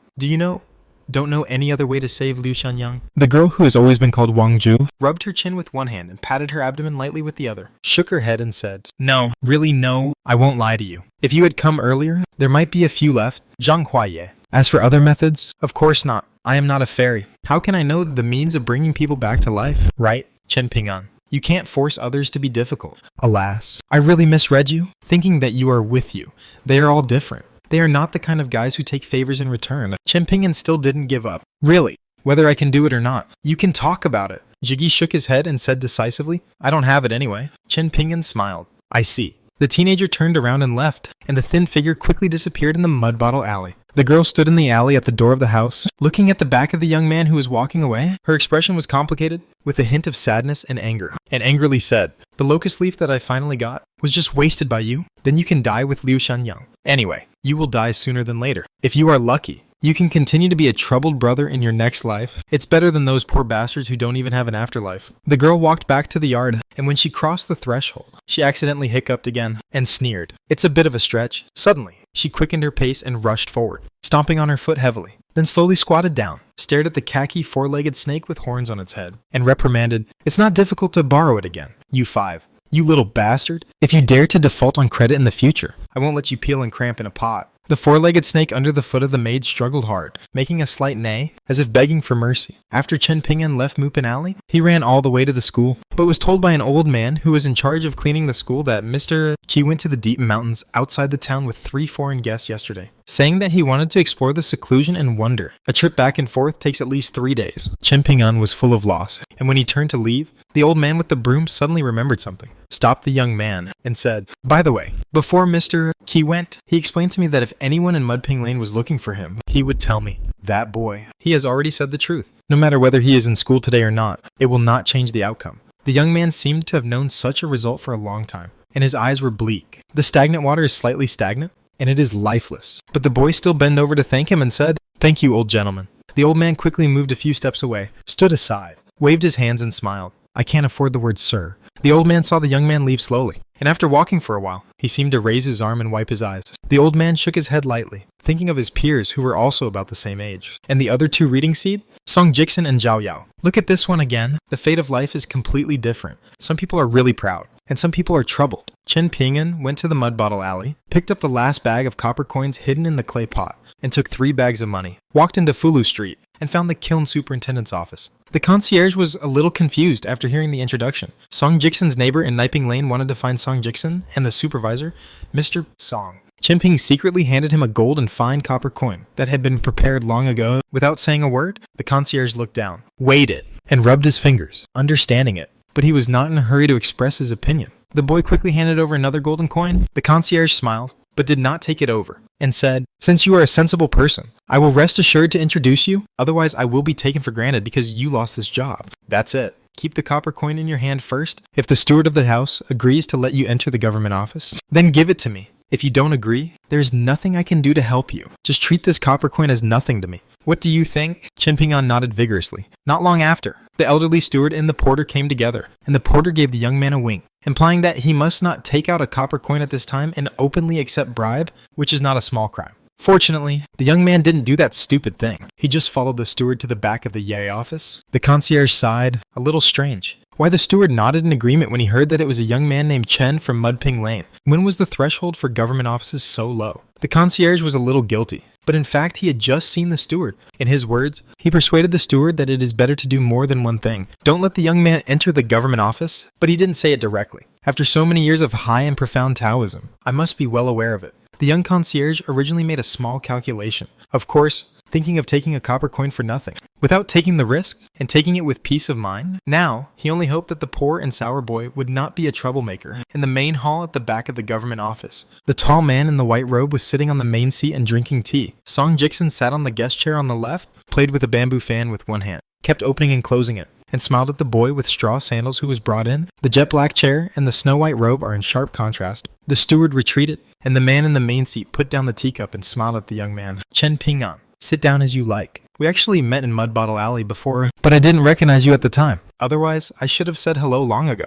don't know any other way to save Liu Shangyang? The girl, who has always been called Wangju, rubbed her chin with one hand and patted her abdomen lightly with the other, shook her head and said, no, really no, I won't lie to you. If you had come earlier, there might be a few left, Zhang Huaye. As for other methods, of course not. I am not a fairy. How can I know the means of bringing people back to life? Right, Chen Ping-an. You can't force others to be difficult. Alas, I really misread you, thinking that you are with you. They are all different. They are not the kind of guys who take favors in return. Chen Ping-an still didn't give up. Really, whether I can do it or not, you can talk about it. Jiggy shook his head and said decisively, I don't have it anyway. Chen Ping-an smiled. I see. The teenager turned around and left, and the thin figure quickly disappeared in the Mud Bottle Alley. The girl stood in the alley at the door of the house, looking at the back of the young man who was walking away. Her expression was complicated, with a hint of sadness and anger, and angrily said, the locust leaf that I finally got was just wasted by you. Then you can die with Liu Shangyang. Anyway, you will die sooner than later. If you are lucky, you can continue to be a troubled brother in your next life. It's better than those poor bastards who don't even have an afterlife. The girl walked back to the yard, and when she crossed the threshold, she accidentally hiccuped again and sneered. It's a bit of a stretch. Suddenly, she quickened her pace and rushed forward, stomping on her foot heavily, then slowly squatted down, stared at the khaki four-legged snake with horns on its head, and reprimanded, it's not difficult to borrow it again. You 5. You little bastard. If you dare to default on credit in the future, I won't let you peel and cramp in a pot. The four-legged snake under the foot of the maid struggled hard, making a slight neigh, as if begging for mercy. After Chen Ping-an left Mupin Alley, he ran all the way to the school, but was told by an old man who was in charge of cleaning the school that Mr. Qi went to the deep mountains outside the town with 3 foreign guests yesterday, saying that he wanted to explore the seclusion and wonder. A trip back and forth takes at least 3 days. Chen Ping-an was full of loss, and when he turned to leave, the old man with the broom suddenly remembered something, stopped the young man, and said, by the way, before Mr. Qi went, he explained to me that if anyone in Mudping Lane was looking for him, he would tell me. That boy. He has already said the truth. No matter whether he is in school today or not, it will not change the outcome. The The young man seemed to have known such a result for a long time, and his eyes were bleak. The stagnant water is slightly stagnant, and it is lifeless. But the boy still bent over to thank him and said, "Thank you, old gentleman." The old man quickly moved a few steps away, stood aside, waved his hands and smiled. I can't afford the word sir. The old man saw the young man leave slowly, and after walking for a while, he seemed to raise his arm and wipe his eyes. The old man shook his head lightly, thinking of his peers who were also about the same age. And the other two reading seed? Song Jiksen and Zhao Yao. Look at this one again. The fate of life is completely different. Some people are really proud, and some people are troubled. Chen Ping'an went to the mud bottle alley, picked up the last bag of copper coins hidden in the clay pot, and took 3 bags of money, walked into Fulu Street, and found the kiln superintendent's office. The concierge was a little confused after hearing the introduction. Song Jiksen's neighbor in Niping Lane wanted to find Song Jiksen, and the supervisor, Mr. Song. Chen Ping secretly handed him a gold and fine copper coin that had been prepared long ago. Without saying a word, the concierge looked down, weighed it, and rubbed his fingers, understanding it. But he was not in a hurry to express his opinion. The boy quickly handed over another golden coin. The concierge smiled, but did not take it over, and said, "Since you are a sensible person, I will rest assured to introduce you, otherwise I will be taken for granted because you lost this job. That's it. Keep the copper coin in your hand first. If the steward of the house agrees to let you enter the government office, then give it to me. If you don't agree, there is nothing I can do to help you. Just treat this copper coin as nothing to me. What do you think?" Chen Ping'an nodded vigorously. Not long after, the elderly steward and the porter came together, and the porter gave the young man a wink, implying that he must not take out a copper coin at this time and openly accept bribe, which is not a small crime. Fortunately, the young man didn't do that stupid thing. He just followed the steward to the back of the Yei office. The concierge sighed, a little strange. Why the steward nodded in agreement when he heard that it was a young man named Chen from Mudping Lane. When was the threshold for government offices so low? The concierge was a little guilty, but in fact he had just seen the steward. In his words, he persuaded the steward that it is better to do more than one thing. Don't let the young man enter the government office, but he didn't say it directly. After so many years of high and profound Taoism, I must be well aware of it. The young concierge originally made a small calculation. Of course, thinking of taking a copper coin for nothing, without taking the risk and taking it with peace of mind. Now, he only hoped that the poor and sour boy would not be a troublemaker. In the main hall at the back of the government office, the tall man in the white robe was sitting on the main seat and drinking tea. Song Jiksen sat on the guest chair on the left, played with a bamboo fan with one hand, kept opening and closing it, and smiled at the boy with straw sandals who was brought in. The jet black chair and the snow white robe are in sharp contrast. The steward retreated, and the man in the main seat put down the teacup and smiled at the young man. Chen Ping'an, sit down as you like. We actually met in Mud Bottle Alley before, but I didn't recognize you at the time. Otherwise, I should have said hello long ago.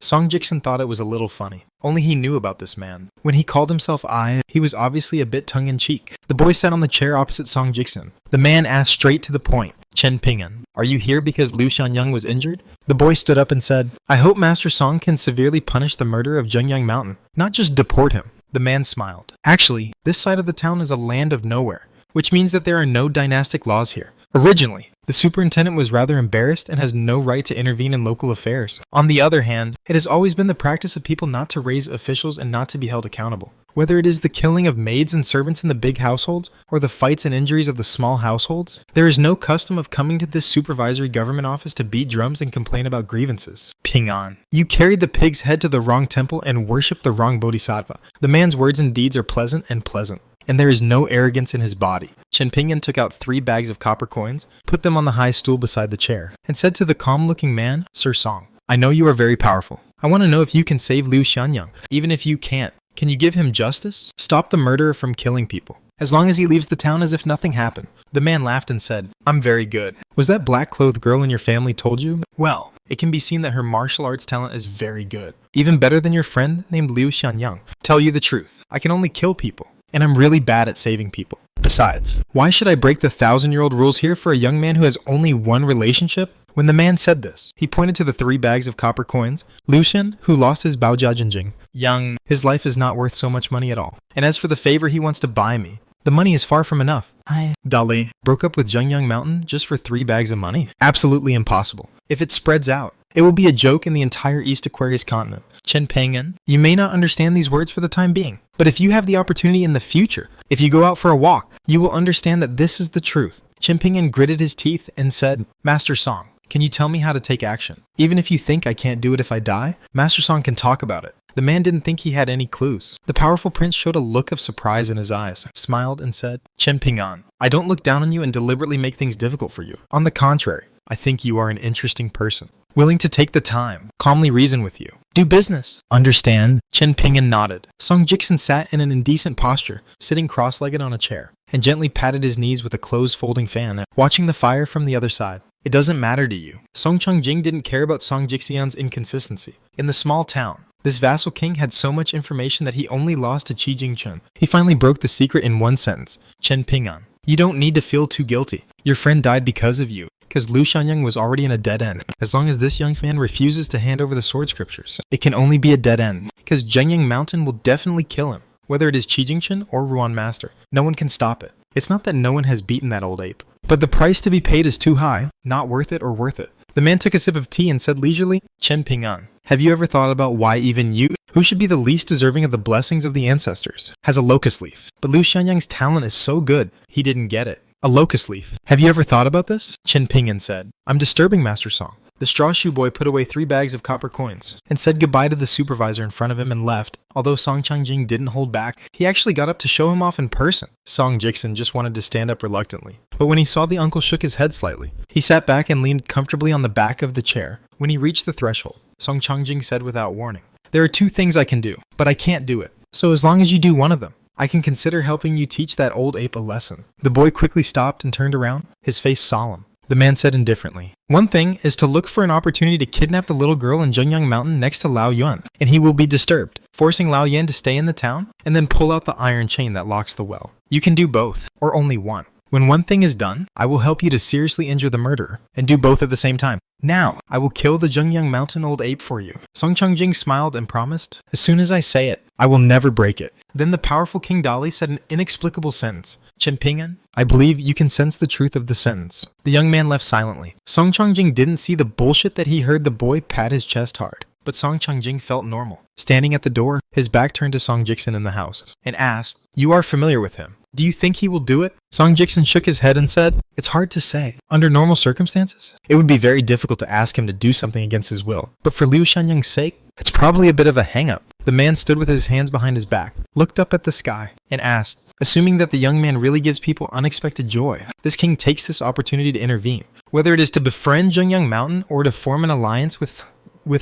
Song Jiksen thought it was a little funny. Only he knew about this man. When he called himself I, he was obviously a bit tongue-in-cheek. The boy sat on the chair opposite Song Jiksen. The man asked straight to the point. Chen Ping'an, are you here because Liu Xianyang was injured? The boy stood up and said, I hope Master Song can severely punish the murder of Zhengyang Mountain, not just deport him. The man smiled. Actually, this side of the town is a land of nowhere, which means that there are no dynastic laws here. Originally, the superintendent was rather embarrassed and has no right to intervene in local affairs. On the other hand, it has always been the practice of people not to raise officials and not to be held accountable. Whether it is the killing of maids and servants in the big households, or the fights and injuries of the small households, there is no custom of coming to this supervisory government office to beat drums and complain about grievances. Ping'an, you carried the pig's head to the wrong temple and worshipped the wrong bodhisattva. The man's words and deeds are pleasant, and there is no arrogance in his body. Chen Ping'an took out 3 bags of copper coins, put them on the high stool beside the chair, and said to the calm-looking man, Sir Song, I know you are very powerful. I want to know if you can save Liu Xianyang. Even if you can't, can you give him justice? Stop the murderer from killing people, as long as he leaves the town as if nothing happened. The man laughed and said, I'm very good. Was that black-clothed girl in your family told you? Well, it can be seen that her martial arts talent is very good. Even better than your friend named Liu Xianyang. Tell you the truth, I can only kill people, and I'm really bad at saving people. Besides, why should I break the 1,000-year-old rules here for a young man who has only one relationship? When the man said this, he pointed to the 3 bags of copper coins. Lucian, who lost his Baojia Jinjing, young, his life is not worth so much money at all. And as for the favor he wants to buy me, the money is far from enough. I, Dali, broke up with Zhengyang Mountain just for 3 bags of money? Absolutely impossible. If it spreads out, it will be a joke in the entire East Aquarius continent. Chen Ping'an, you may not understand these words for the time being, but if you have the opportunity in the future, if you go out for a walk, you will understand that this is the truth. Chen Ping'an gritted his teeth and said, Master Song, can you tell me how to take action? Even if you think I can't do it if I die, Master Song can talk about it. The man didn't think he had any clues. The powerful prince showed a look of surprise in his eyes, smiled and said, Chen Ping'an, I don't look down on you and deliberately make things difficult for you. On the contrary, I think you are an interesting person. willing to take the time, calmly reason with you. Do business. Understand? Chen Ping'an nodded. Song Jiksen sat in an indecent posture, sitting cross-legged on a chair, and gently patted his knees with a closed folding fan, watching the fire from the other side. It doesn't matter to you. Song Changjing didn't care about Song Jixian's inconsistency. In the small town, this vassal king had so much information that he only lost to Qi Jingchun. He finally broke the secret in one sentence. Chen Ping'an. You don't need to feel too guilty. Your friend died because of you, because Lu Shangyang was already in a dead end. As long as this young man refuses to hand over the sword scriptures, it can only be a dead end, because Zhengyang Mountain will definitely kill him. Whether it is Qi Jingchun or Ruan Master, no one can stop it. It's not that no one has beaten that old ape, but the price to be paid is too high, not worth it or worth it. The man took a sip of tea and said leisurely, Chen Ping'an, have you ever thought about why even you, who should be the least deserving of the blessings of the ancestors, has a locust leaf? But Lu Shangyang's talent is so good, he didn't get it. A locust leaf. Have you ever thought about this? Chen Ping'an said. I'm disturbing, Master Song. The straw shoe boy put away 3 bags of copper coins and said goodbye to the supervisor in front of him and left. Although Song Changjing didn't hold back, he actually got up to show him off in person. Song Jiksen just wanted to stand up reluctantly. But when he saw the uncle shook his head slightly, he sat back and leaned comfortably on the back of the chair. When he reached the threshold, Song Changjing said without warning, there are 2 things I can do, but I can't do it. So as long as you do one of them, I can consider helping you teach that old ape a lesson. The boy quickly stopped and turned around, his face solemn. The man said indifferently, one thing is to look for an opportunity to kidnap the little girl in Zhengyang Mountain next to Lao Yuan, and he will be disturbed, forcing Lao Yan to stay in the town, and then pull out the iron chain that locks the well. You can do both, or only one. When one thing is done, I will help you to seriously injure the murderer, and do both at the same time. Now, I will kill the Zhengyang Mountain old ape for you. Song Changjing smiled and promised, as soon as I say it, I will never break it. Then the powerful King Dali said an inexplicable sentence. Chen Ping'an, I believe you can sense the truth of the sentence. The young man left silently. Song Changjing didn't see the bullshit that he heard the boy pat his chest hard. But Song Changjing felt normal. Standing at the door, his back turned to Song Jiksen in the house, and asked, you are familiar with him. Do you think he will do it? Song Jiksen shook his head and said, it's hard to say. Under normal circumstances, it would be very difficult to ask him to do something against his will. But for Liu Shangyang's sake, it's probably a bit of a hang-up. The man stood with his hands behind his back, looked up at the sky, and asked, assuming that the young man really gives people unexpected joy, this king takes this opportunity to intervene. Whether it is to befriend Zhengyang Mountain or to form an alliance with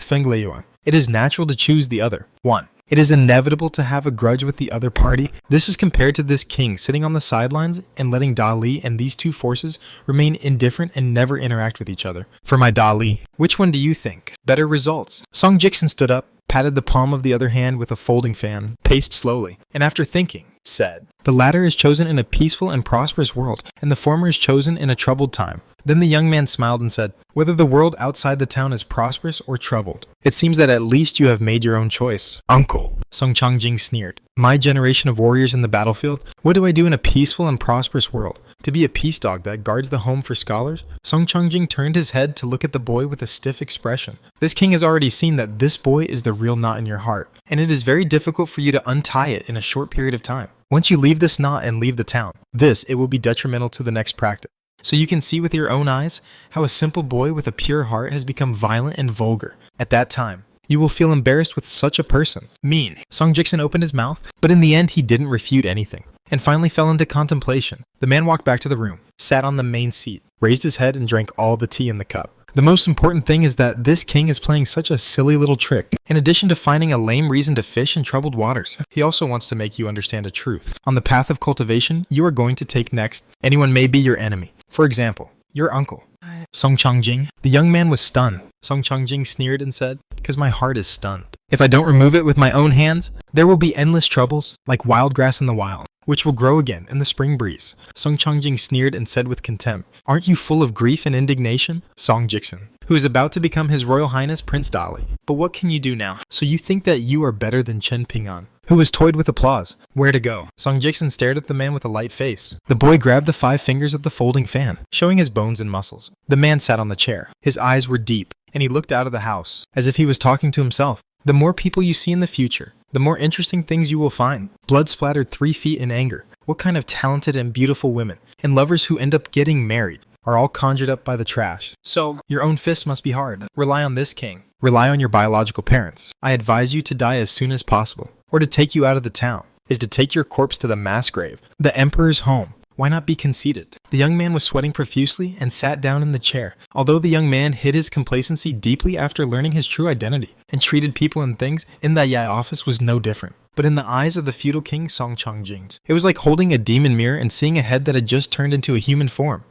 Feng Liyuan, it is natural to choose the other. 1. It is inevitable to have a grudge with the other party. This is compared to this king sitting on the sidelines and letting Dali and these 2 forces remain indifferent and never interact with each other. For my Dali, which one do you think? Better results. Song Jiksen stood up, patted the palm of the other hand with a folding fan, paced slowly, and after thinking, said, the latter is chosen in a peaceful and prosperous world, and the former is chosen in a troubled time. Then the young man smiled and said, whether the world outside the town is prosperous or troubled, it seems that at least you have made your own choice. Uncle, Song Changjing sneered. My generation of warriors in the battlefield? What do I do in a peaceful and prosperous world? To be a peace dog that guards the home for scholars? Song Changjing turned his head to look at the boy with a stiff expression. This king has already seen that this boy is the real knot in your heart, and it is very difficult for you to untie it in a short period of time. Once you leave this knot and leave the town, it will be detrimental to the next practice. So you can see with your own eyes how a simple boy with a pure heart has become violent and vulgar. At that time, you will feel embarrassed with such a person. Mean. Song Jiksen opened his mouth, but in the end he didn't refute anything, and finally fell into contemplation. The man walked back to the room, sat on the main seat, raised his head and drank all the tea in the cup. The most important thing is that this king is playing such a silly little trick. In addition to finding a lame reason to fish in troubled waters, he also wants to make you understand a truth. On the path of cultivation you are going to take next, anyone may be your enemy. For example, your uncle. Song Changjing. The young man was stunned. Song Changjing sneered and said, because my heart is stunned. If I don't remove it with my own hands, there will be endless troubles, like wild grass in the wild, which will grow again in the spring breeze. Song Changjing sneered and said with contempt, aren't you full of grief and indignation? Song Jiksen, who is about to become His Royal Highness Prince Dali. But what can you do now? So you think that you are better than Chen Ping'an, who was toyed with applause. Where to go? Song Jiksen stared at the man with a light face. The boy grabbed the 5 fingers of the folding fan, showing his bones and muscles. The man sat on the chair. His eyes were deep, and he looked out of the house, as if he was talking to himself. The more people you see in the future, the more interesting things you will find. Blood splattered 3 feet in anger. What kind of talented and beautiful women, and lovers who end up getting married, are all conjured up by the trash. So, your own fist must be hard. Rely on this king. Rely on your biological parents. I advise you to die as soon as possible, or to take you out of the town, is to take your corpse to the mass grave, the emperor's home. Why not be conceited? The young man was sweating profusely and sat down in the chair. Although the young man hid his complacency deeply after learning his true identity and treated people and things in the Yai office was no different. But in the eyes of the feudal king Song Changjing, it was like holding a demon mirror and seeing a head that had just turned into a human form.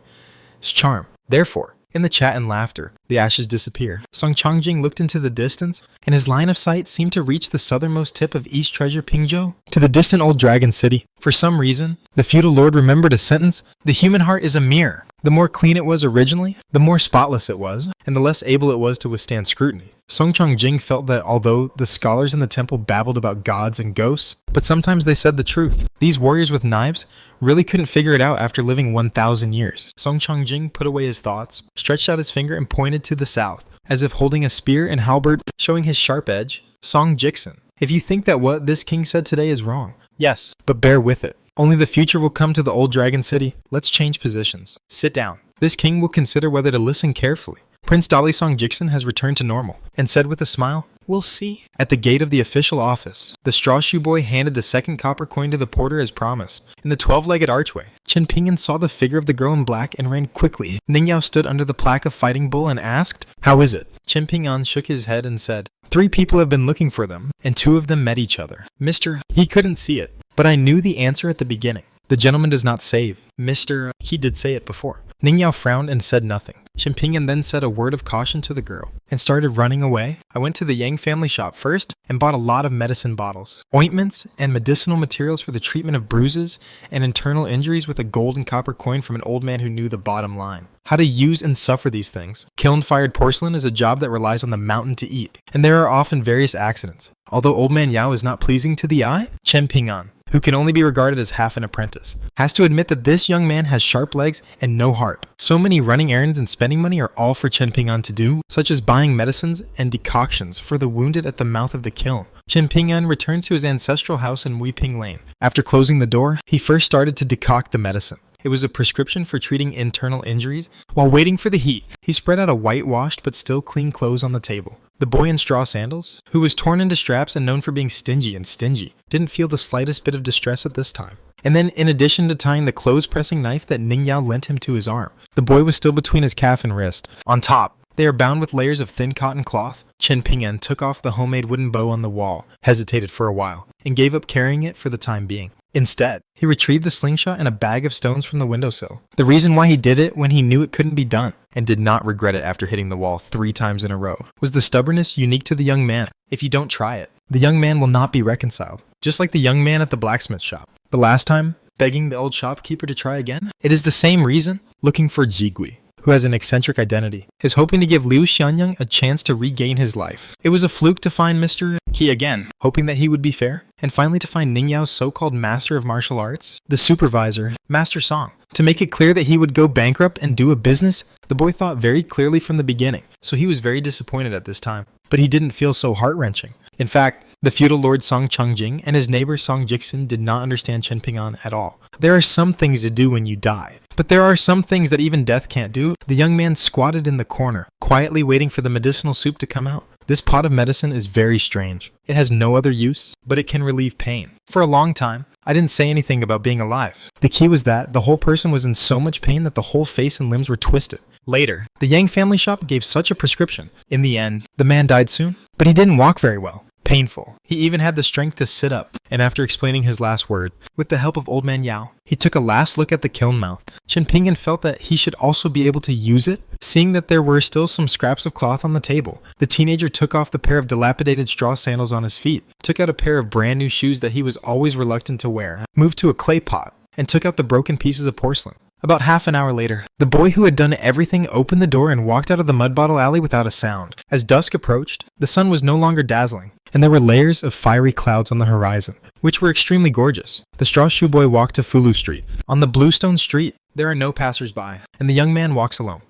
His charm. Therefore, in the chat and laughter, the ashes disappear. Song Changjing looked into the distance, and his line of sight seemed to reach the southernmost tip of East Treasure Pingzhou, to the distant old dragon city. For some reason, the feudal lord remembered a sentence: "The human heart is a mirror." The more clean it was originally, the more spotless it was, and the less able it was to withstand scrutiny. Song Changjing felt that although the scholars in the temple babbled about gods and ghosts, but sometimes they said the truth. These warriors with knives really couldn't figure it out after living 1,000 years. Song Changjing put away his thoughts, stretched out his finger and pointed to the south, as if holding a spear and halberd, showing his sharp edge. Song Jixin, if you think that what this king said today is wrong, yes, but bear with it. Only the future will come to the old dragon city. Let's change positions. Sit down. This king will consider whether to listen carefully. Prince Dali Song Jixin has returned to normal, and said with a smile, "We'll see." At the gate of the official office, the straw shoe boy handed the second copper coin to the porter as promised. In the 12-legged archway, Chen Pingyan saw the figure of the girl in black and ran quickly. Ning Yao stood under the plaque of Fighting Bull and asked, "How is it?" Chen Pingyan shook his head and said, "3 people have been looking for them, and 2 of them met each other. Mr. He couldn't see it, but I knew the answer at the beginning. The gentleman does not save. Mr. He did say it before." Ning Yao frowned and said nothing. Chen Pingyan then said a word of caution to the girl and started running away. "I went to the Yang family shop first and bought a lot of medicine bottles, ointments, and medicinal materials for the treatment of bruises and internal injuries with a gold and copper coin from an old man who knew the bottom line. How to use and suffer these things. Kiln-fired porcelain is a job that relies on the mountain to eat, and there are often various accidents. Although Old Man Yao is not pleasing to the eye, Chen Pingyan, who can only be regarded as half an apprentice, has to admit that this young man has sharp legs and no heart. So many running errands and spending money are all for Chen Pingyan to do, such as buying medicines and decoctions for the wounded at the mouth of the kiln. Chen Pingyan returned to his ancestral house in Weiping Lane. After closing the door, he first started to decoct the medicine. It was a prescription for treating internal injuries. While waiting for the heat, he spread out a whitewashed but still clean clothes on the table. The boy in straw sandals, who was torn into straps and known for being stingy, didn't feel the slightest bit of distress at this time. And then, in addition to tying the clothes-pressing knife that Ning Yao lent him to his arm, the boy was still between his calf and wrist. On top, they are bound with layers of thin cotton cloth. Chen Pingyan took off the homemade wooden bow on the wall, hesitated for a while, and gave up carrying it for the time being. Instead, he retrieved the slingshot and a bag of stones from the windowsill. The reason why he did it when he knew it couldn't be done, and did not regret it after hitting the wall 3 times in a row, was the stubbornness unique to the young man. If you don't try it, the young man will not be reconciled. Just like the young man at the blacksmith shop. The last time, begging the old shopkeeper to try again? It is the same reason. Looking for Zigui, who has an eccentric identity, is hoping to give Liu Xianyang a chance to regain his life. It was a fluke to find Mr. He again, hoping that he would be fair, and finally to find Ning Yao's so-called master of martial arts, the supervisor, Master Song. To make it clear that he would go bankrupt and do a business, the boy thought very clearly from the beginning, so he was very disappointed at this time. But he didn't feel so heart-wrenching. In fact, the feudal lord Song Changjing and his neighbor Song Jixin did not understand Chen Pingyan at all. There are some things to do when you die, but there are some things that even death can't do. The young man squatted in the corner, quietly waiting for the medicinal soup to come out. This pot of medicine is very strange. It has no other use, but it can relieve pain. For a long time, I didn't say anything about being alive. The key was that the whole person was in so much pain that the whole face and limbs were twisted. Later, the Yang family shop gave such a prescription. In the end, the man died soon, but he didn't walk very well. Painful. He even had the strength to sit up, and after explaining his last word, with the help of Old Man Yao, he took a last look at the kiln mouth. Chen Pingyan felt that he should also be able to use it. Seeing that there were still some scraps of cloth on the table, the teenager took off the pair of dilapidated straw sandals on his feet, took out a pair of brand new shoes that he was always reluctant to wear, moved to a clay pot, and took out the broken pieces of porcelain. About half an hour later, the boy who had done everything opened the door and walked out of the mud bottle alley without a sound. As dusk approached, the sun was no longer dazzling, and there were layers of fiery clouds on the horizon, which were extremely gorgeous. The straw shoe boy walked to Fulu Street. On the Bluestone Street, there are no passers-by, and the young man walks alone.